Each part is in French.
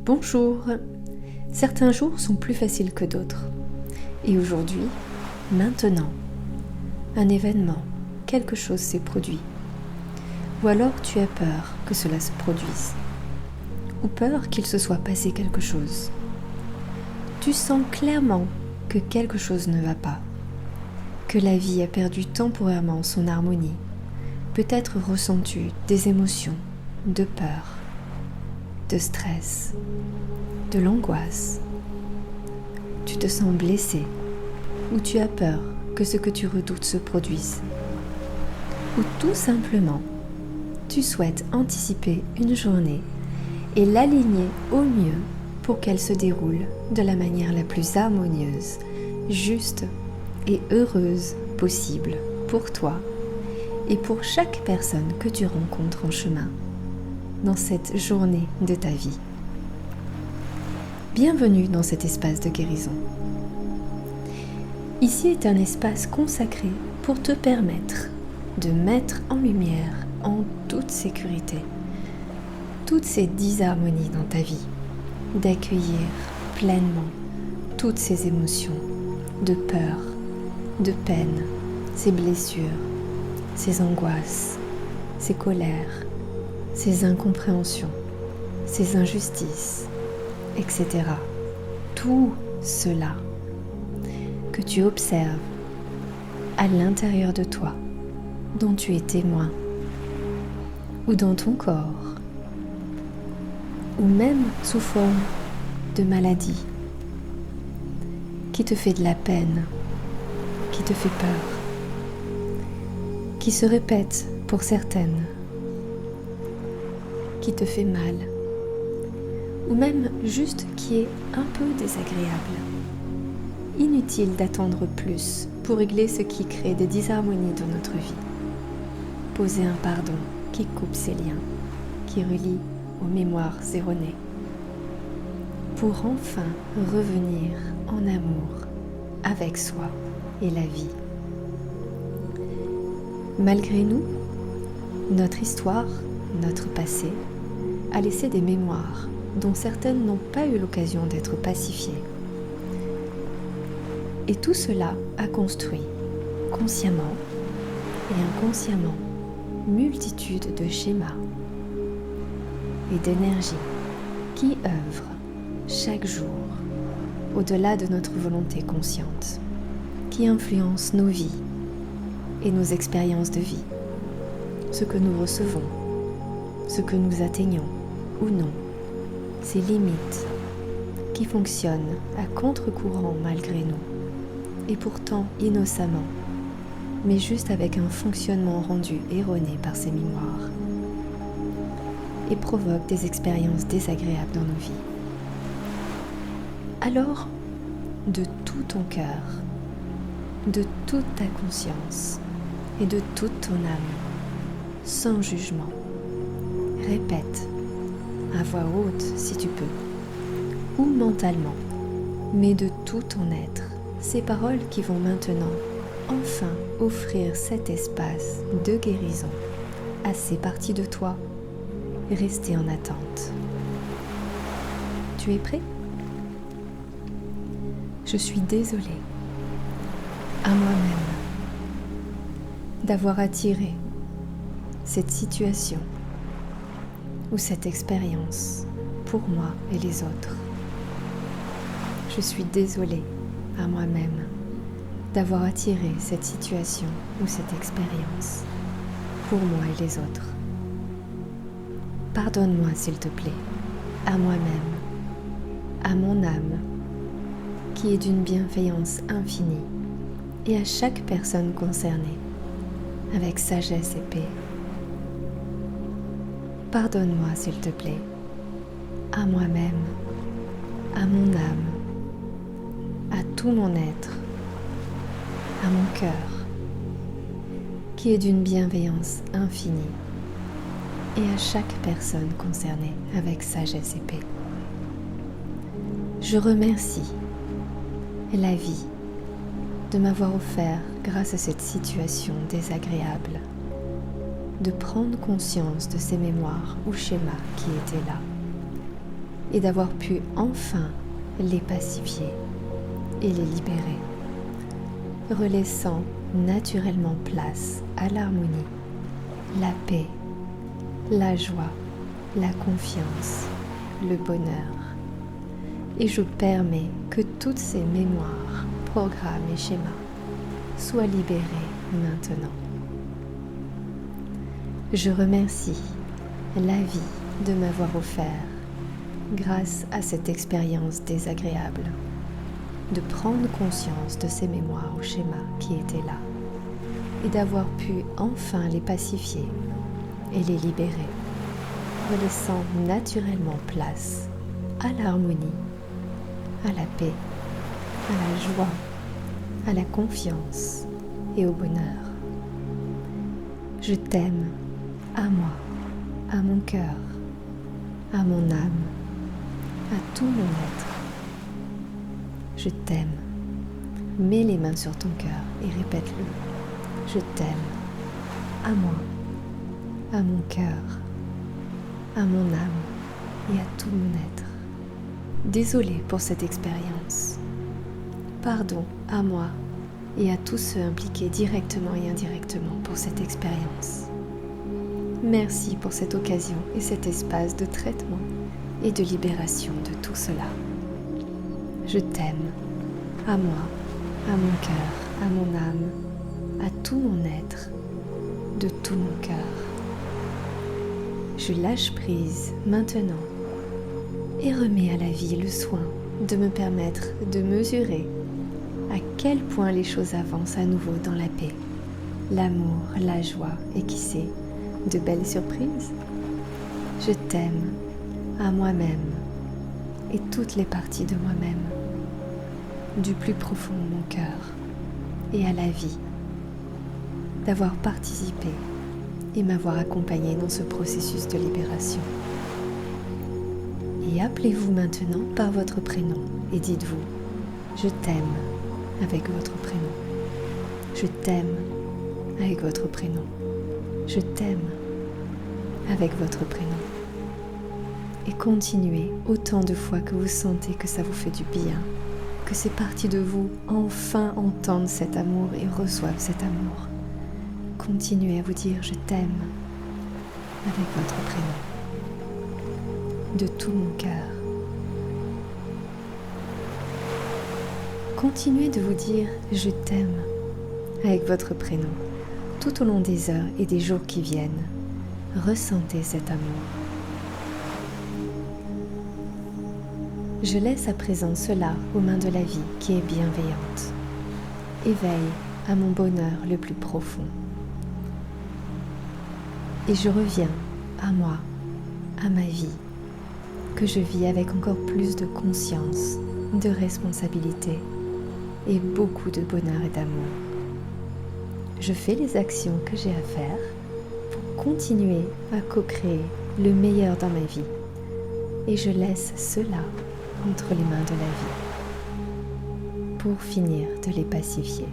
Bonjour. Certains jours sont plus faciles que d'autres. Et aujourd'hui, maintenant, un événement, quelque chose s'est produit. Ou alors tu as peur que cela se produise. Ou peur qu'il se soit passé quelque chose. Tu sens clairement que quelque chose ne va pas. Que la vie a perdu temporairement son harmonie. Peut-être ressens-tu des émotions, de peur, de stress, de l'angoisse. Tu te sens blessé ou tu as peur que ce que tu redoutes se produise. Ou tout simplement, tu souhaites anticiper une journée et l'aligner au mieux pour qu'elle se déroule de la manière la plus harmonieuse, juste et heureuse possible pour toi et pour chaque personne que tu rencontres en chemin dans cette journée de ta vie. Bienvenue dans cet espace de guérison. Ici est un espace consacré pour te permettre de mettre en lumière, en toute sécurité, toutes ces disharmonies dans ta vie, d'accueillir pleinement toutes ces émotions de peur, de peine, ces blessures, ces angoisses, ces colères, ces incompréhensions, ces injustices, etc. Tout cela que tu observes à l'intérieur de toi, dont tu es témoin, ou dans ton corps, ou même sous forme de maladie, qui te fait de la peine, qui te fait peur, qui se répète pour certaines, qui te fait mal, ou même juste qui est un peu désagréable. Inutile d'attendre plus pour régler ce qui crée des disharmonies dans notre vie. Poser un pardon qui coupe ces liens, qui relie aux mémoires erronées, pour enfin revenir en amour avec soi et la vie. Malgré nous, notre histoire, notre passé, a laissé des mémoires dont certaines n'ont pas eu l'occasion d'être pacifiées. Et tout cela a construit, consciemment et inconsciemment, multitude de schémas et d'énergies qui œuvrent chaque jour au-delà de notre volonté consciente, qui influencent nos vies et nos expériences de vie, ce que nous recevons, ce que nous atteignons ou non, ces limites qui fonctionnent à contre-courant malgré nous, et pourtant innocemment, mais juste avec un fonctionnement rendu erroné par ces mémoires, et provoquent des expériences désagréables dans nos vies. Alors, de tout ton cœur, de toute ta conscience et de toute ton âme, sans jugement, répète à voix haute si tu peux, ou mentalement, mais de tout ton être, ces paroles qui vont maintenant enfin offrir cet espace de guérison à ces parties de toi restées en attente. Tu es prêt ? Je suis désolée à moi-même d'avoir attiré cette situation ou cette expérience pour moi et les autres. Je suis désolée à moi-même d'avoir attiré cette situation ou cette expérience pour moi et les autres. Pardonne-moi s'il te plaît, à moi-même, à mon âme, qui est d'une bienveillance infinie, et à chaque personne concernée, avec sagesse et paix. Pardonne-moi s'il te plaît, à moi-même, à mon âme, à tout mon être, à mon cœur, qui est d'une bienveillance infinie, et à chaque personne concernée avec sagesse et paix. Je remercie la vie de m'avoir offert, grâce à cette situation désagréable, de prendre conscience de ces mémoires ou schémas qui étaient là, et d'avoir pu enfin les pacifier et les libérer, relaissant naturellement place à l'harmonie, la paix, la joie, la confiance, le bonheur. Et je permets que toutes ces mémoires, programmes et schémas soient libérés maintenant. Je remercie la vie de m'avoir offert, grâce à cette expérience désagréable, de prendre conscience de ces mémoires ou schémas qui étaient là et d'avoir pu enfin les pacifier et les libérer, laissant naturellement place à l'harmonie, à la paix, à la joie, à la confiance et au bonheur. Je t'aime à moi, à mon cœur, à mon âme, à tout mon être. Je t'aime. Mets les mains sur ton cœur et répète-le. Je t'aime. À moi, à mon cœur, à mon âme et à tout mon être. Désolée pour cette expérience. Pardon à moi et à tous ceux impliqués directement et indirectement pour cette expérience. Merci pour cette occasion et cet espace de traitement et de libération de tout cela. Je t'aime, à moi, à mon cœur, à mon âme, à tout mon être, de tout mon cœur. Je lâche prise maintenant et remets à la vie le soin de me permettre de mesurer à quel point les choses avancent à nouveau dans la paix, l'amour, la joie et qui sait, de belles surprises. Je t'aime à moi-même et toutes les parties de moi-même, du plus profond de mon cœur et à la vie, d'avoir participé et m'avoir accompagné dans ce processus de libération. Et appelez-vous maintenant par votre prénom et dites-vous « Je t'aime » avec votre prénom. « Je t'aime » avec votre prénom. « Je t'aime » avec votre prénom. Et continuez autant de fois que vous sentez que ça vous fait du bien, que ces parties de vous enfin entendent cet amour et reçoivent cet amour. Continuez à vous dire « Je t'aime » avec votre prénom. De tout mon cœur. Continuez de vous dire « Je t'aime » avec votre prénom tout au long des heures et des jours qui viennent. Ressentez cet amour. Je laisse à présent cela aux mains de la vie qui est bienveillante. Éveille à mon bonheur le plus profond. Et je reviens à moi, à ma vie, que je vis avec encore plus de conscience, de responsabilité et beaucoup de bonheur et d'amour. Je fais les actions que j'ai à faire pour continuer à co-créer le meilleur dans ma vie et je laisse cela entre les mains de la vie pour finir de les pacifier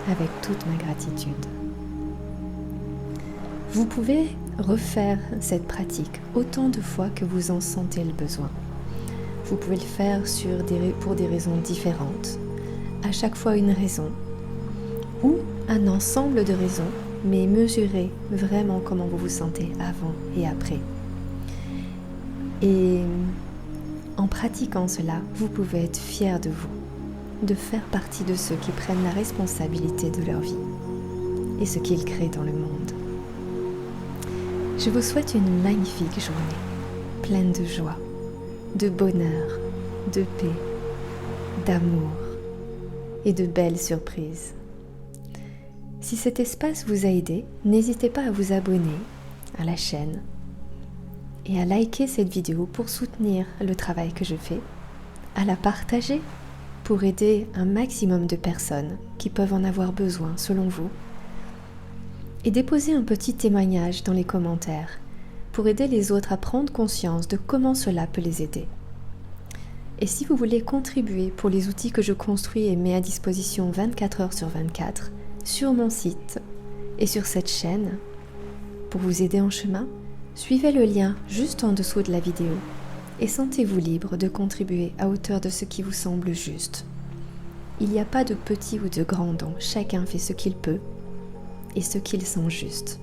avec toute ma gratitude. Vous pouvez refaire cette pratique autant de fois que vous en sentez le besoin. Vous pouvez le faire pour des raisons différentes, à chaque fois une raison, ou un ensemble de raisons, mais mesurez vraiment comment vous vous sentez avant et après. Et en pratiquant cela, vous pouvez être fiers de vous, de faire partie de ceux qui prennent la responsabilité de leur vie et ce qu'ils créent dans le monde. Je vous souhaite une magnifique journée, pleine de joie, de bonheur, de paix, d'amour et de belles surprises. Si cet espace vous a aidé, n'hésitez pas à vous abonner à la chaîne et à liker cette vidéo pour soutenir le travail que je fais, à la partager pour aider un maximum de personnes qui peuvent en avoir besoin selon vous, et déposer un petit témoignage dans les commentaires pour aider les autres à prendre conscience de comment cela peut les aider. Et si vous voulez contribuer pour les outils que je construis et mets à disposition 24 heures sur 24 sur mon site et sur cette chaîne pour vous aider en chemin, Suivez le lien juste en dessous de la vidéo et sentez-vous libre de contribuer à hauteur de ce qui vous semble juste. Il n'y a pas de petit ou de grand don, chacun fait ce qu'il peut et ce qu'il sent juste.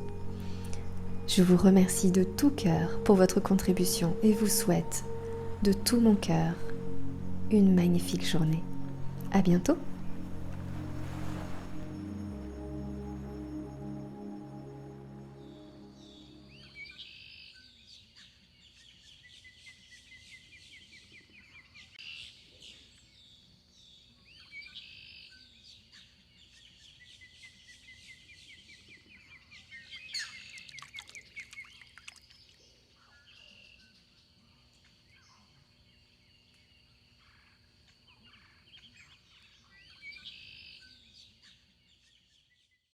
Je vous remercie de tout cœur pour votre contribution et vous souhaite de tout mon cœur une magnifique journée. À bientôt!